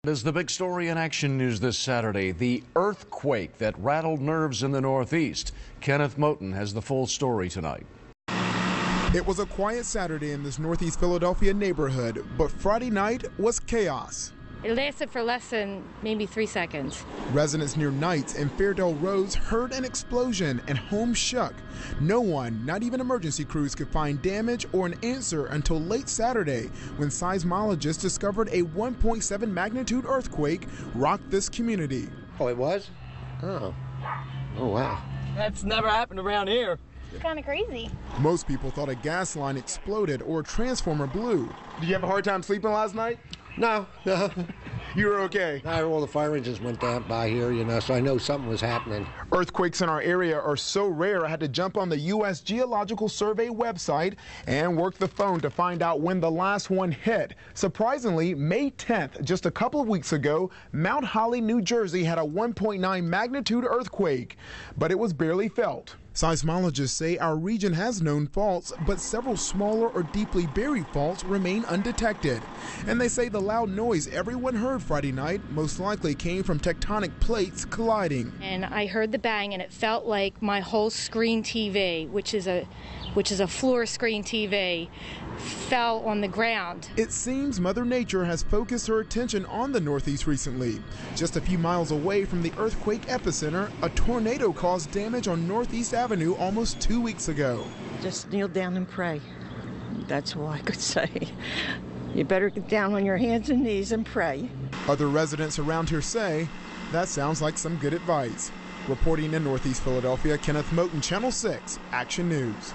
Is the big story in Action News this Saturday, the earthquake that rattled nerves in the Northeast. Kenneth Moten has the full story tonight. It was a quiet Saturday in this Northeast Philadelphia neighborhood, but Friday night was chaos. It lasted for less than maybe 3 seconds. Residents near Knights and Fairdale Roads heard an explosion and homes shook. No one, not even emergency crews, could find damage or an answer until late Saturday when seismologists discovered a 1.7 magnitude earthquake rocked this community. Oh, it was? Oh wow. That's never happened around here. It's kind of crazy. Most people thought a gas line exploded or a transformer blew. Did you have a hard time sleeping last night? No. You were okay? All the fire engines went down by here, so I know something was happening. Earthquakes in our area are so rare, I had to jump on the U.S. Geological Survey website and work the phone to find out when the last one hit. Surprisingly, May 10th, just a couple of weeks ago, Mount Holly, New Jersey had a 1.9 magnitude earthquake, but it was barely felt. Seismologists say our region has known faults, but several smaller or deeply buried faults remain undetected. And they say the loud noise everyone heard Friday night most likely came from tectonic plates colliding. And I heard the bang, and it felt like my whole screen TV, which is a floor screen TV, fell on the ground. It seems Mother Nature has focused her attention on the Northeast recently. Just a few miles away from the earthquake epicenter, a tornado caused damage on Northeast Avenue almost 2 weeks ago. Just kneel down and pray. That's all I could say. You better get down on your hands and knees and pray. Other residents around here say that sounds like some good advice. Reporting in Northeast Philadelphia, Kenneth Moten, Channel 6, Action News.